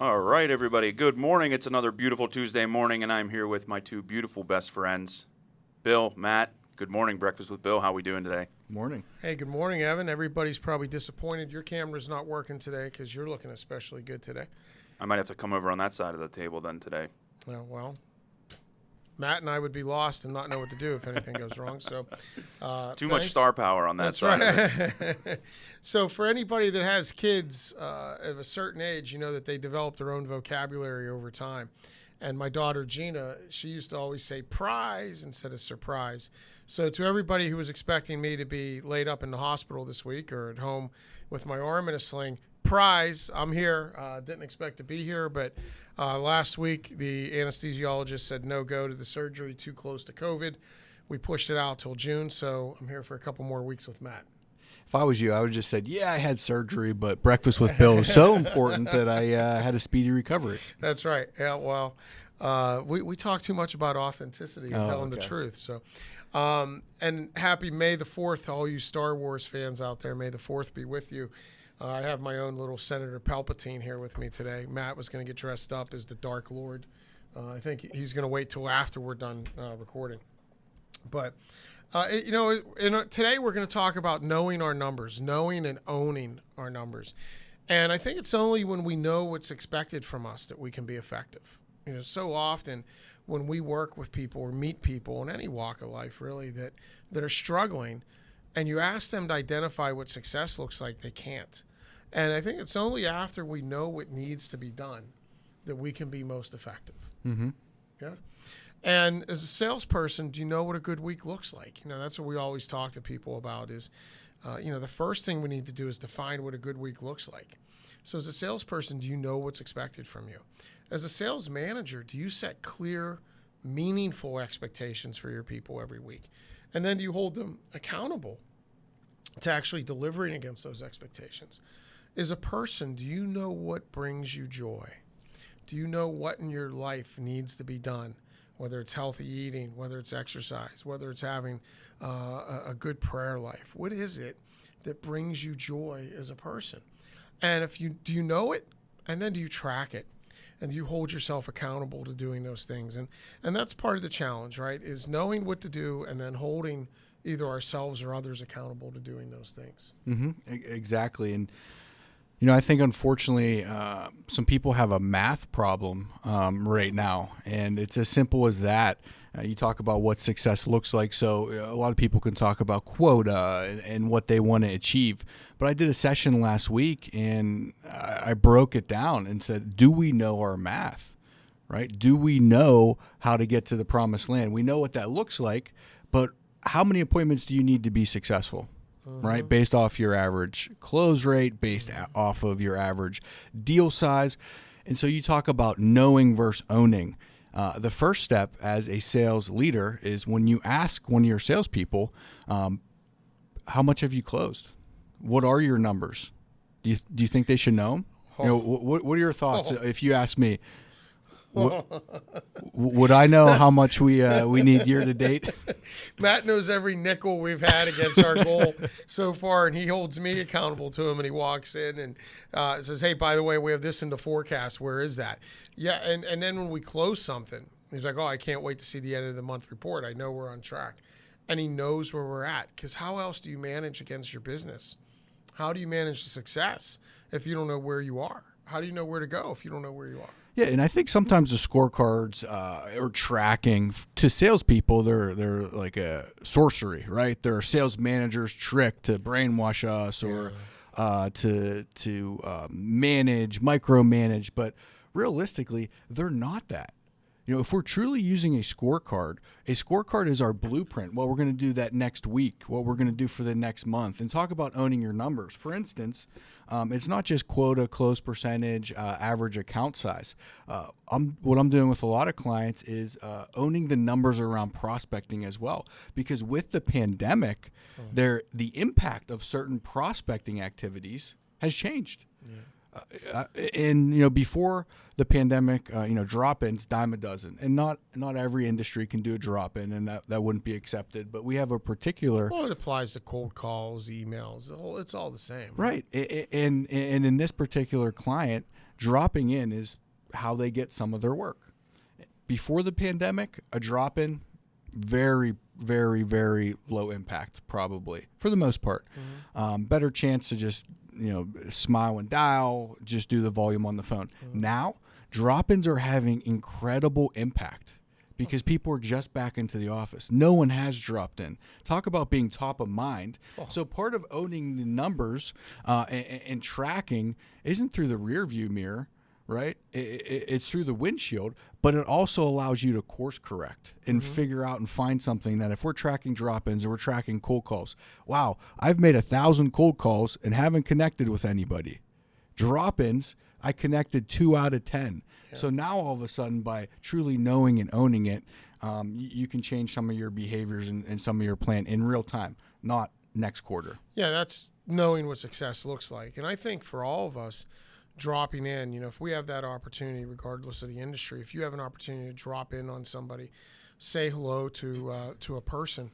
All right, everybody. Good morning. It's another beautiful Tuesday morning, and I'm here with my two beautiful best friends, Bill, Matt. Good morning, Breakfast with Bill. How we doing today? Morning. Hey, good morning, Evan. Everybody's probably disappointed your camera's not working today because you're looking especially good today. I might have to come over on that side of the table then today. Well, Matt and I would be lost and not know what to do if anything goes wrong. So, Too much star power on that That's side of it. right. So for anybody that has kids of a certain age, you know that they develop their own vocabulary over time. And my daughter, Gina, she used to always say prize instead of surprise. So to everybody who was expecting me to be laid up in the hospital this week or at home with my arm in a sling, prize, I'm here. Didn't expect to be here, but last week the anesthesiologist said no go to the surgery, too close to COVID. We pushed it out till June, so I'm here for a couple more weeks with Matt. If I was you, I would have just said, yeah, I had surgery, but Breakfast with Bill is so important that I had a speedy recovery. That's right. Yeah, well, we talk too much about authenticity and telling the truth. So, and happy May the 4th to all you Star Wars fans out there. May the 4th be with you. I have my own little Senator Palpatine here with me today. Matt was going to get dressed up as the Dark Lord. I think he's going to wait till after we're done recording. But, today we're going to talk about knowing our numbers, knowing and owning our numbers. And I think it's only when we know what's expected from us that we can be effective. You know, so often when we work with people or meet people in any walk of life, really, that are struggling, and you ask them to identify what success looks like, they can't. And I think it's only after we know what needs to be done that we can be most effective. Mm-hmm. Yeah. And as a salesperson, do you know what a good week looks like? You know, that's what we always talk to people about is, the first thing we need to do is define what a good week looks like. So as a salesperson, do you know what's expected from you? As a sales manager, do you set clear, meaningful expectations for your people every week? And then do you hold them accountable to actually delivering against those expectations? As a person, do you know what brings you joy? Do you know what in your life needs to be done? Whether it's healthy eating, whether it's exercise, whether it's having a good prayer life. What is it that brings you joy as a person? And do you know it? And then do you track it? And do you hold yourself accountable to doing those things? And that's part of the challenge, right? Is knowing what to do and then holding either ourselves or others accountable to doing those things. Mm-hmm. Exactly. And, I think unfortunately some people have a math problem right now, and it's as simple as that. You talk about what success looks like. So a lot of people can talk about quota and what they want to achieve. But I did a session last week, and I broke it down and said, do we know our math, right? Do we know how to get to the promised land? We know what that looks like, but how many appointments do you need to be successful? Right? Based off your average close rate, based off of your average deal size. And so you talk about knowing versus owning. The first step as a sales leader is when you ask one of your salespeople, how much have you closed? What are your numbers? Do you think they should know them? What are your thoughts if you ask me? Would I know how much we need year to date? Matt knows every nickel we've had against our goal so far, and he holds me accountable to him. And he walks in and says, "Hey, by the way, we have this in the forecast. Where is that?" Yeah, and then when we close something, he's like, "Oh, I can't wait to see the end of the month report. I know we're on track," and he knows where we're at. Because how else do you manage against your business? How do you manage the success if you don't know where you are? How do you know where to go if you don't know where you are? Yeah, and I think sometimes the scorecards or tracking to salespeople, they're like a sorcery, right? They're a sales manager's trick to brainwash us or to micromanage. But realistically, they're not that. If we're truly using a scorecard is our blueprint, what we're going to do that next week, what we're going to do for the next month, and talk about owning your numbers. For instance, it's not just quota, close percentage, average account size. What I'm doing with a lot of clients is owning the numbers around prospecting as well, because with the pandemic, the impact of certain prospecting activities has changed. Yeah. And before the pandemic, drop-ins dime a dozen, and not every industry can do a drop-in, and that wouldn't be accepted. But we have a particular Well, it applies to cold calls, emails. It's all the same. right, and in this particular client, dropping in is how they get some of their work. Before the pandemic, a drop-in, very, very, very low impact, probably for the most part. Better chance to just smile and dial, just do the volume on the phone. Now, drop-ins are having incredible impact because people are just back into the office. No one has dropped in. Talk about being top of mind. So part of owning the numbers and tracking isn't through the rear view mirror, right? It's through the windshield, but it also allows you to course correct and figure out and find something that if we're tracking drop-ins or we're tracking cold calls, wow, I've made 1,000 cold calls and haven't connected with anybody. Drop-ins, I connected 2 out of 10. Yeah. So now all of a sudden, by truly knowing and owning it, you can change some of your behaviors and some of your plan in real time, not next quarter. Yeah, that's knowing what success looks like. And I think for all of us, dropping in, if we have that opportunity, regardless of the industry, if you have an opportunity to drop in on somebody, say hello to a person,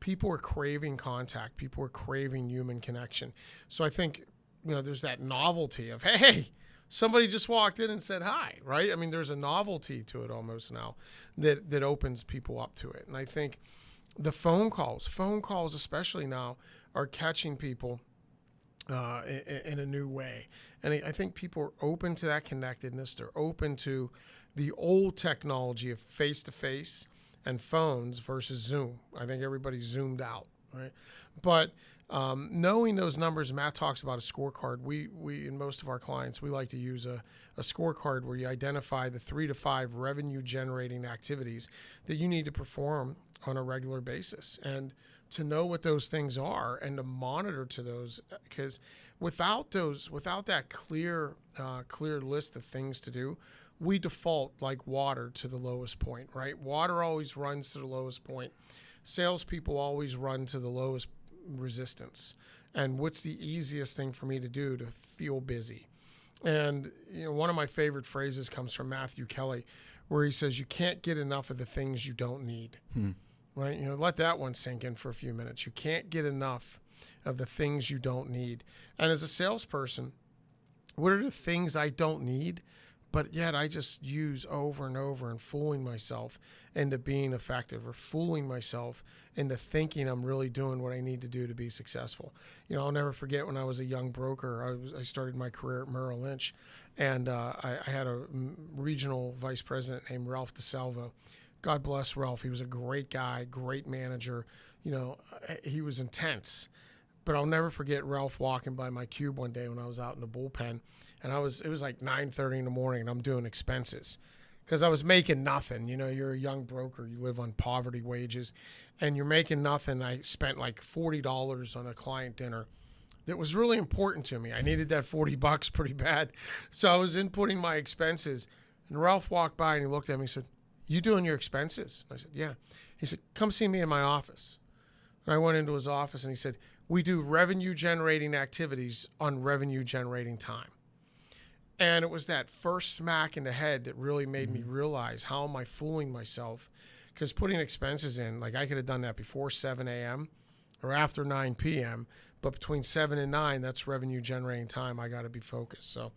people are craving contact. People are craving human connection. So I think, there's that novelty of, hey, somebody just walked in and said hi, right? I mean, there's a novelty to it almost now that opens people up to it. And I think the phone calls especially now, are catching people in a new way. And I think people are open to that connectedness. They're open to the old technology of face-to-face and phones versus Zoom. I think everybody's zoomed out, right? But knowing those numbers, Matt talks about a scorecard. We in most of our clients, we like to use a scorecard where you identify the 3 to 5 revenue-generating activities that you need to perform on a regular basis. And to know what those things are and to monitor to those, because without that clear list of things to do, we default like water to the lowest point, right? Water always runs to the lowest point. Salespeople always run to the lowest resistance. And what's the easiest thing for me to do to feel busy? And one of my favorite phrases comes from Matthew Kelly, where he says, "You can't get enough of the things you don't need." Right? Let that one sink in for a few minutes. You can't get enough of the things you don't need. And as a salesperson, what are the things I don't need, but yet I just use over and over and fooling myself into being effective or fooling myself into thinking I'm really doing what I need to do to be successful. I'll never forget when I was a young broker, I started my career at Merrill Lynch, and I had a regional vice president named Ralph DeSalvo. God bless Ralph. He was a great guy, great manager. He was intense. But I'll never forget Ralph walking by my cube one day when I was out in the bullpen, and it was like 9:30 in the morning, and I'm doing expenses because I was making nothing. You're a young broker. You live on poverty wages, and you're making nothing. I spent like $40 on a client dinner that was really important to me. I needed that $40 pretty bad. So I was inputting my expenses, and Ralph walked by, and he looked at me and said, "You doing your expenses?" I said, "Yeah." He said, "Come see me in my office." And I went into his office, and he said, "We do revenue-generating activities on revenue-generating time." And it was that first smack in the head that really made me realize, how am I fooling myself? Because putting expenses in, like I could have done that before 7 a.m. or after 9 p.m., but between 7 and 9, that's revenue-generating time. I got to be focused. So,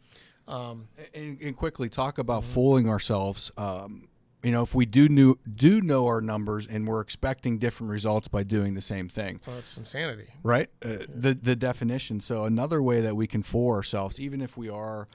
and quickly talk about fooling ourselves. If we do know our numbers and we're expecting different results by doing the same thing. Well, it's insanity. Right? The definition. So another way that we can fool ourselves, even if we are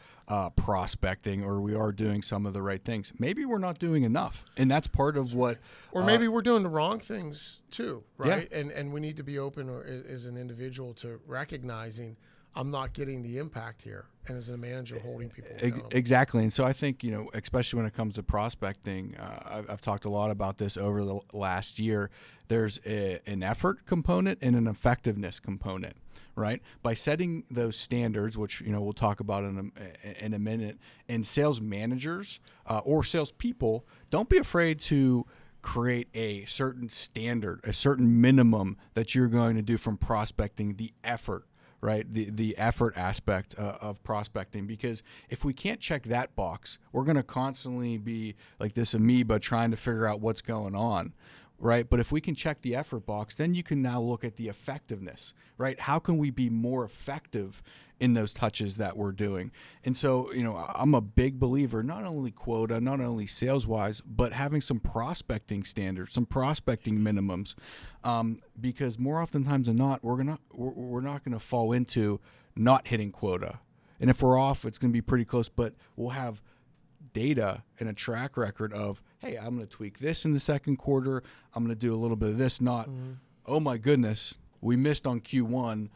prospecting or we are doing some of the right things, maybe we're not doing enough. And that's part of what... Or maybe we're doing the wrong things too, right? Yeah. And we need to be open as an individual to recognizing I'm not getting the impact here, and as a manager holding people accountable. Exactly. And so I think, especially when it comes to prospecting, I've talked a lot about this over the last year. There's an effort component and an effectiveness component, right? By setting those standards, which, we'll talk about in a minute, and sales managers or salespeople, don't be afraid to create a certain standard, a certain minimum that you're going to do from prospecting, the effort, right? The effort aspect of prospecting, because if we can't check that box, we're going to constantly be like this amoeba trying to figure out what's going on, right? But if we can check the effort box, then you can now look at the effectiveness, right? How can we be more effective in those touches that we're doing? And so, I'm a big believer, not only quota, not only sales wise, but having some prospecting standards, some prospecting minimums, because more oftentimes than not, we're not going to fall into not hitting quota. And if we're off, it's going to be pretty close, but we'll have data and a track record of, hey, I'm going to tweak this in the second quarter. I'm going to do a little bit of this, not, oh my goodness, we missed on Q1.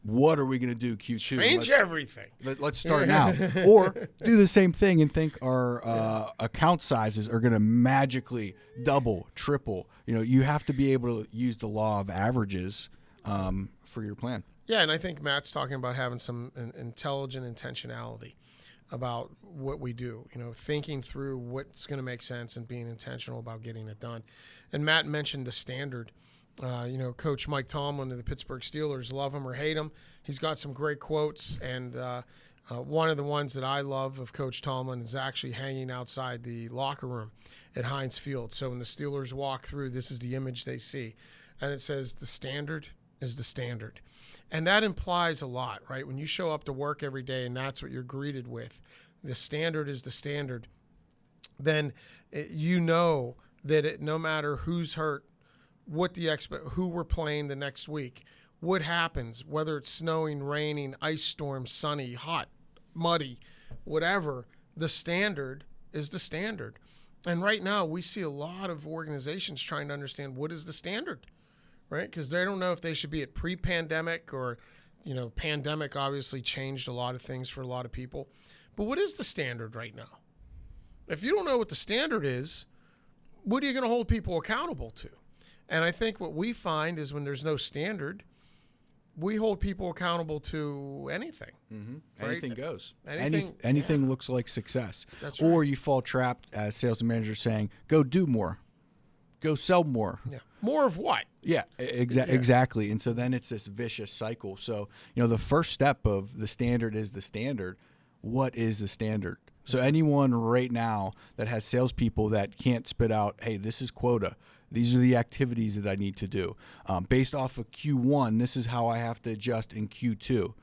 What are we going to do Q2? Change everything. Let's start now. Or do the same thing and think our account sizes are going to magically double, triple. You have to be able to use the law of averages for your plan. Yeah, and I think Matt's talking about having some intelligent intentionality about what we do, thinking through what's going to make sense and being intentional about getting it done. And Matt mentioned the standard. Coach Mike Tomlin of the Pittsburgh Steelers, love him or hate him, he's got some great quotes. And one of the ones that I love of Coach Tomlin is actually hanging outside the locker room at Heinz Field. So when the Steelers walk through, this is the image they see. And it says, the standard is the standard. And that implies a lot, right? When you show up to work every day and that's what you're greeted with, the standard is the standard, then you know that no matter who's hurt, who we're playing the next week, what happens, whether it's snowing, raining, ice storm, sunny, hot, muddy, whatever, the standard is the standard. And right now we see a lot of organizations trying to understand what is the standard, right? Because they don't know if they should be at pre-pandemic or, pandemic obviously changed a lot of things for a lot of people. But what is the standard right now? If you don't know what the standard is, what are you going to hold people accountable to? And I think what we find is when there's no standard, we hold people accountable to anything. Mm-hmm. Right? Anything goes. Anything looks like success. That's or right. you fall trapped as sales managers saying, go do more. Go sell more. Yeah. More of what? Yeah, exactly. And so then it's this vicious cycle. So, the first step of the standard is the standard. What is the standard? So anyone right now that has salespeople that can't spit out, hey, this is quota. These are the activities that I need to do. Based off of Q1, this is how I have to adjust in Q2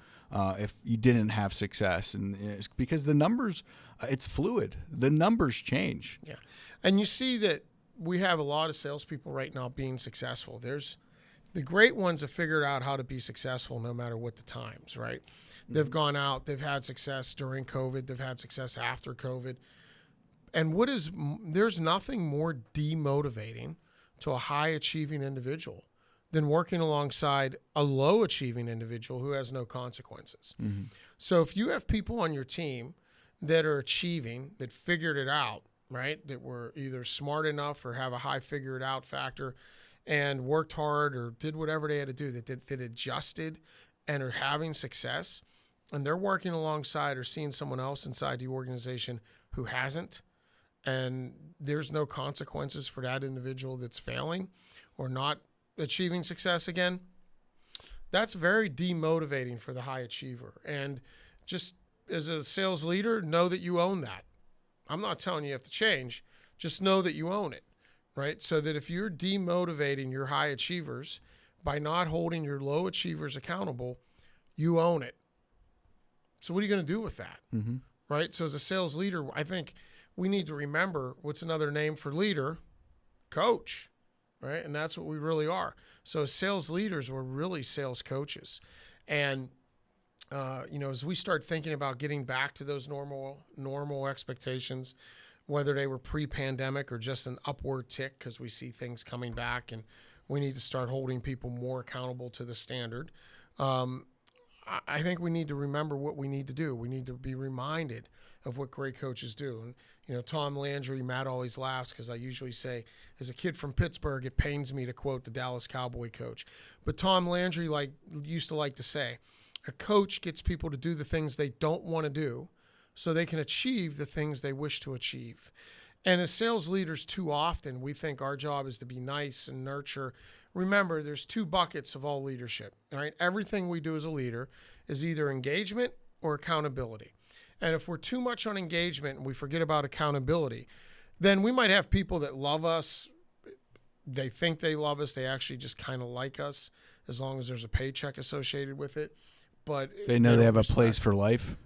if you didn't have success. And it's because the numbers, it's fluid. The numbers change. Yeah. And you see that we have a lot of salespeople right now being successful. There's the great ones have figured out how to be successful no matter what the times, right? They've gone out, they've had success during COVID, they've had success after COVID. And there's nothing more demotivating to a high-achieving individual than working alongside a low-achieving individual who has no consequences. Mm-hmm. So if you have people on your team that are achieving, that figured it out, right, that were either smart enough or have a high figure-it-out factor and worked hard or did whatever they had to do, that adjusted and are having success, and they're working alongside or seeing someone else inside the organization who hasn't, and there's no consequences for that individual that's failing or not achieving success again, that's very demotivating for the high achiever. And just as a sales leader, know that you own that. I'm not telling you have to change. Just know that you own it, right? So that if you're demotivating your high achievers by not holding your low achievers accountable, you own it. So what are you going to do with that, right? So as a sales leader, I think we need to remember what's another name for leader? Coach, right? And that's what we really are. So as sales leaders, we're really sales coaches. And, as we start thinking about getting back to those normal expectations, whether they were pre-pandemic or just an upward tick because we see things coming back and we need to start holding people more accountable to the standard, I think we need to remember what we need to do. We need to be reminded of what great coaches do. And, Tom Landry, Matt always laughs because I usually say, as a kid from Pittsburgh, it pains me to quote the Dallas Cowboy coach. But Tom Landry used to like to say, a coach gets people to do the things they don't want to do so they can achieve the things they wish to achieve. And as sales leaders, too often, we think our job is to be nice and nurture, remember, there's two buckets of all leadership. All right, everything we do as a leader is either engagement or accountability. And if we're too much on engagement and we forget about accountability, then we might have people that love us. They think they love us. They actually just kind of like us as long as there's a paycheck associated with it. But They know they don't have a respect- place for life.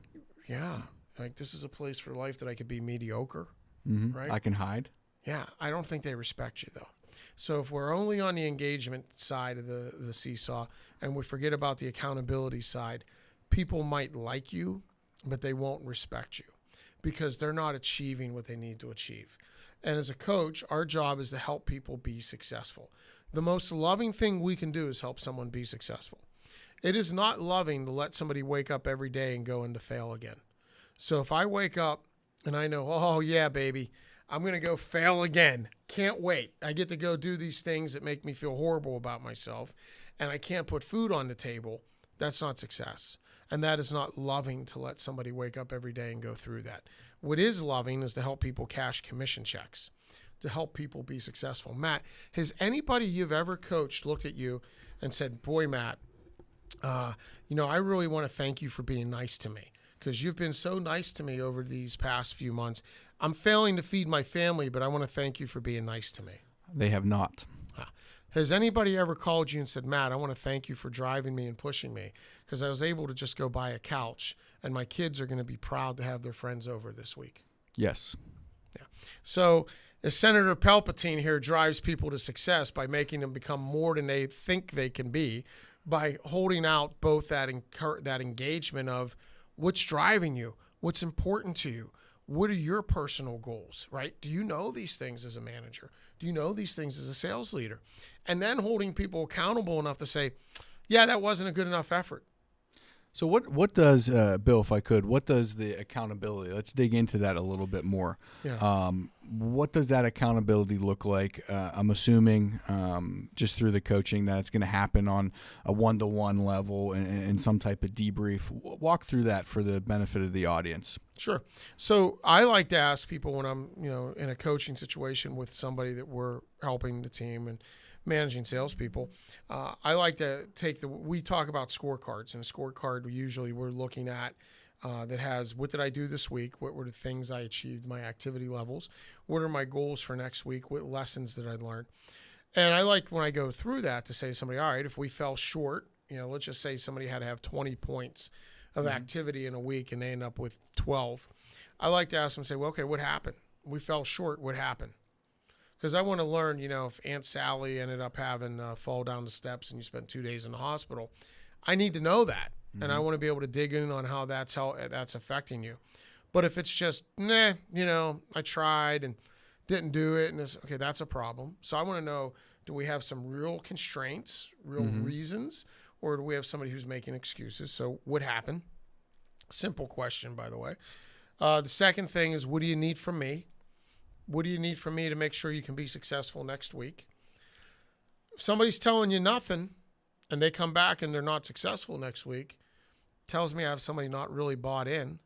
Yeah. Like, this is a place for life that I could be mediocre. Mm-hmm. Right. I can hide. Yeah. I don't think they respect you, though. So if we're only on the engagement side of the seesaw and we forget about the accountability side, people might like you, but they won't respect you because they're not achieving what they need to achieve. And as a coach, our job is to help people be successful. The most loving thing we can do is help someone be successful. It is not loving to let somebody wake up every day and go into fail again. So if I wake up and I know, oh yeah, baby, I'm going to go fail again. Can't wait. I get to go do these things that make me feel horrible about myself, and I can't put food on the table. That's not success. And that is not loving to let somebody wake up every day and go through that. What is loving is to help people cash commission checks, to help people be successful. Matt, has anybody you've ever coached looked at you and said, boy, Matt, I really want to thank you for being nice to me because you've been so nice to me over these past few months. I'm failing to feed my family, but I want to thank you for being nice to me. They have not. Has anybody ever called you and said, Matt, I want to thank you for driving me and pushing me because I was able to just go buy a couch and my kids are going to be proud to have their friends over this week? Yes. Yeah. So as Senator Palpatine here drives people to success by making them become more than they think they can be, by holding out both that engagement of what's driving you, what's important to you, what are your personal goals, right? Do you know these things as a manager? Do you know these things as a sales leader? And then holding people accountable enough to say, yeah, that wasn't a good enough effort. So what does, Bill, if I could, what does the accountability, let's dig into that a little bit more. Yeah. What does that accountability look like? I'm assuming just through the coaching that it's going to happen on a one-to-one level and some type of debrief. Walk through that for the benefit of the audience. Sure. So I like to ask people when I'm, in a coaching situation with somebody that we're helping the team and managing salespeople, I like to we talk about scorecards, and a scorecard we're looking at that has what did I do this week? What were the things I achieved, my activity levels? What are my goals for next week? What lessons did I learn? And I like when I go through that to say to somebody, all right, if we fell short, let's just say somebody had to have 20 points of activity in a week and they end up with 12. I like to ask them, say, well, okay, what happened? We fell short. What happened? Because I want to learn, if Aunt Sally ended up having fall down the steps and you spent 2 days in the hospital, I need to know that. Mm-hmm. And I want to be able to dig in on how that's affecting you. But if it's just, I tried and didn't do it, and okay, that's a problem. So I want to know, do we have some real constraints, real reasons, or do we have somebody who's making excuses? So what happened? Simple question, by the way. The second thing is, what do you need from me? What do you need from me to make sure you can be successful next week? If somebody's telling you nothing and they come back and they're not successful next week, tells me I have somebody not really bought in.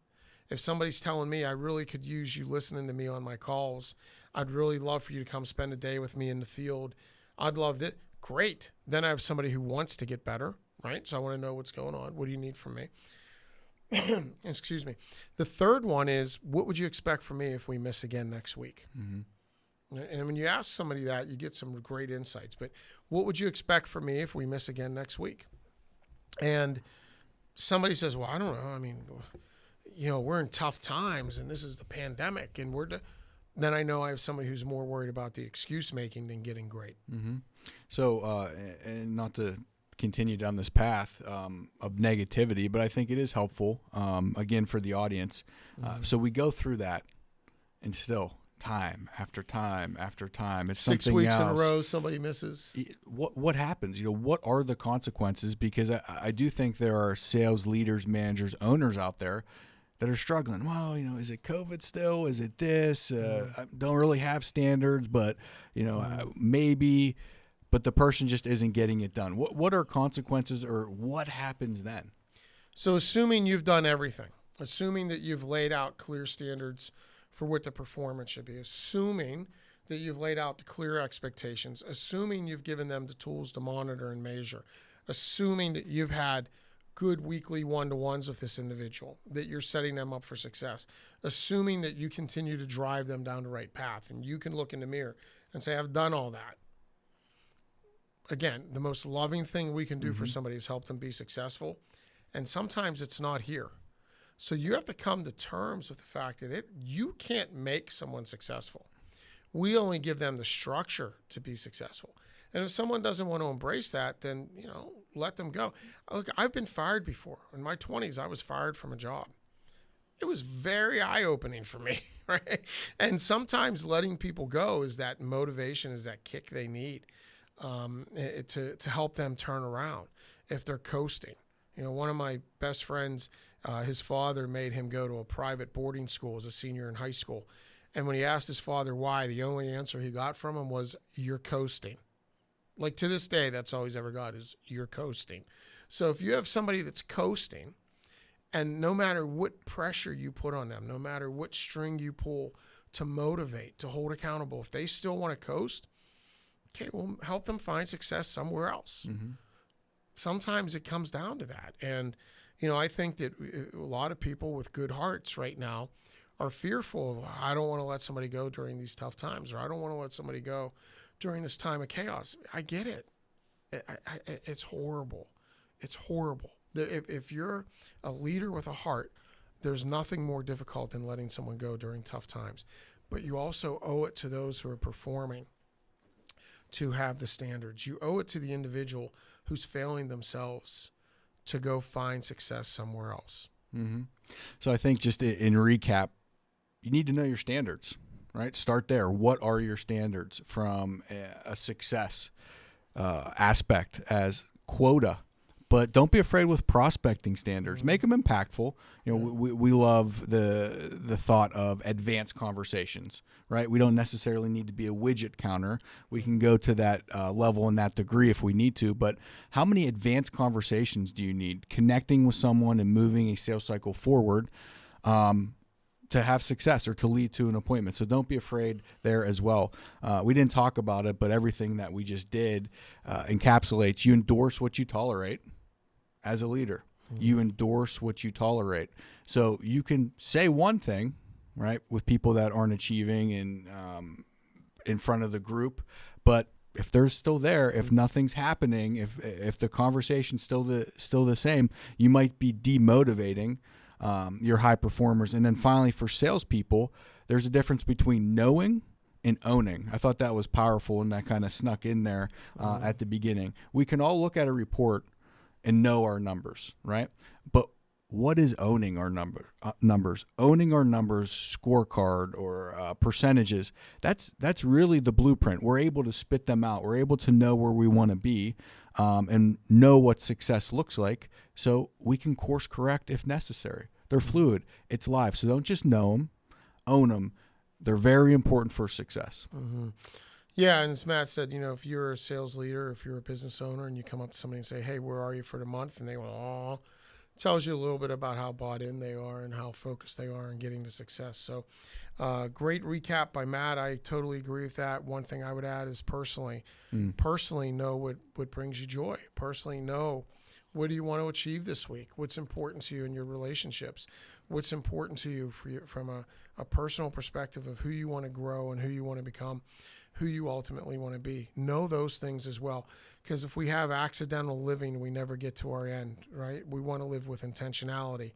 If somebody's telling me I really could use you listening to me on my calls, I'd really love for you to come spend a day with me in the field, I'd love that. Great. Then I have somebody who wants to get better, right? So I want to know what's going on. What do you need from me? Excuse me. The third one is, what would you expect from me if we miss again next week? Mm-hmm. And when you ask somebody that, you get some great insights. But what would you expect from me if we miss again next week? And somebody says, well, I don't know. I mean, we're in tough times and this is the pandemic and then I know I have somebody who's more worried about the excuse making than getting great. Mm-hmm. So, and not to continue down this path of negativity, but I think it is helpful, again, for the audience. So we go through that and still time after time after time. It's 6 something weeks else. in a row, somebody misses. What happens? What are the consequences? Because I do think there are sales leaders, managers, owners out there that are struggling. Well, is it COVID still? Is it this? I don't really have standards, but, maybe, but the person just isn't getting it done. What are consequences, or what happens then? So assuming you've done everything, assuming that you've laid out clear standards for what the performance should be, assuming that you've laid out the clear expectations, assuming you've given them the tools to monitor and measure, assuming that you've had good weekly one-to-ones with this individual, that you're setting them up for success, assuming that you continue to drive them down the right path and you can look in the mirror and say, I've done all that. Again, the most loving thing we can do for somebody is help them be successful. And sometimes it's not here. So you have to come to terms with the fact that you can't make someone successful. We only give them the structure to be successful. And if someone doesn't want to embrace that, then, let them go. Look, I've been fired before. In my 20s, I was fired from a job. It was very eye-opening for me, right? And sometimes letting people go is that motivation, is that kick they need to help them turn around if they're coasting. One of my best friends, his father made him go to a private boarding school as a senior in high school. And when he asked his father why, the only answer he got from him was, you're coasting. Like, to this day, that's all he's ever got is, you're coasting. So if you have somebody that's coasting, and no matter what pressure you put on them, no matter what string you pull to motivate, to hold accountable, if they still want to coast, okay, well, help them find success somewhere else. Sometimes it comes down to that. And, I think that a lot of people with good hearts right now are fearful of, I don't want to let somebody go during these tough times, or I don't want to let somebody go during this time of chaos. I get it. It's horrible. It's horrible. If you're a leader with a heart, there's nothing more difficult than letting someone go during tough times. But you also owe it to those who are performing to have the standards. You owe it to the individual who's failing themselves to go find success somewhere else. So I think just in recap, you need to know your standards, right? Start there. What are your standards from a success aspect as quota? But don't be afraid with prospecting standards. Make them impactful. We love the thought of advanced conversations, right? We don't necessarily need to be a widget counter. We can go to that level and that degree if we need to. But how many advanced conversations do you need? Connecting with someone and moving a sales cycle forward to have success or to lead to an appointment. So don't be afraid there as well. We didn't talk about it, but everything that we just did encapsulates. You endorse what you tolerate. As a leader, you endorse what you tolerate. So you can say one thing, right, with people that aren't achieving and in front of the group, but if they're still there, if nothing's happening, if the conversation's still the same, you might be demotivating your high performers. And then finally, for salespeople, there's a difference between knowing and owning. I thought that was powerful, and that kind of snuck in there at the beginning. We can all look at a report and know our numbers, right? But what is owning our numbers? Owning our numbers, scorecard or percentages, that's really the blueprint. We're able to spit them out. We're able to know where we want to be and know what success looks like, so we can course correct if necessary. They're fluid. It's live. So don't just know them, own them. They're very important for success. Yeah, and as Matt said, if you're a sales leader, if you're a business owner, and you come up to somebody and say, hey, where are you for the month? And they go, oh, tells you a little bit about how bought in they are and how focused they are on getting to success. So great recap by Matt. I totally agree with that. One thing I would add is personally know what brings you joy. Personally know, what do you want to achieve this week? What's important to you in your relationships? What's important to you from a personal perspective of who you want to grow and who you want to become, who you ultimately want to be. Know those things as well, because if we have accidental living, we never get to our end, right? We want to live with intentionality,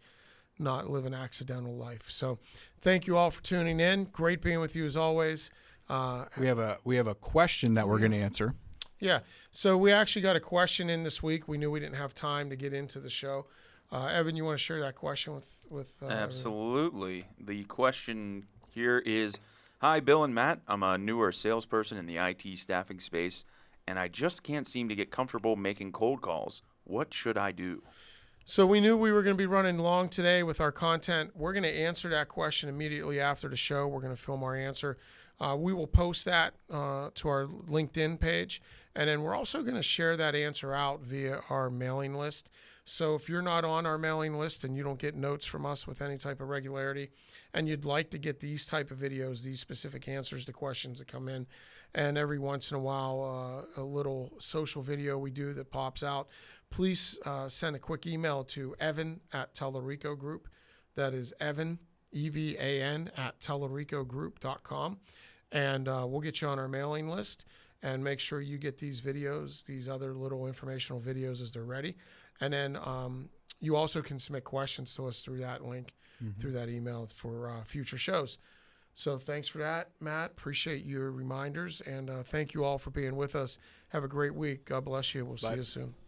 not live an accidental life. So thank you all for tuning in. Great being with you as always. We have a question that we're going to answer. Yeah. So we actually got a question in this week. We knew we didn't have time to get into the show. Evan, you want to share that question with Absolutely. The question here is, hi, Bill and Matt. I'm a newer salesperson in the IT staffing space, and I just can't seem to get comfortable making cold calls. What should I do? So we knew we were going to be running long today with our content. We're going to answer that question immediately after the show. We're going to film our answer. We will post that to our LinkedIn page, and then we're also going to share that answer out via our mailing list. So if you're not on our mailing list and you don't get notes from us with any type of regularity, and you'd like to get these type of videos, these specific answers to questions that come in, and every once in a while a little social video we do that pops out, please send a quick email to Evan at Tellerico Group. That is Evan, EVAN, at TellericoGroup.com. And we'll get you on our mailing list and make sure you get these videos, these other little informational videos as they're ready. And then you also can submit questions to us through that link, through that email for future shows. So thanks for that, Matt. Appreciate your reminders. And thank you all for being with us. Have a great week. God bless you. We'll see you soon.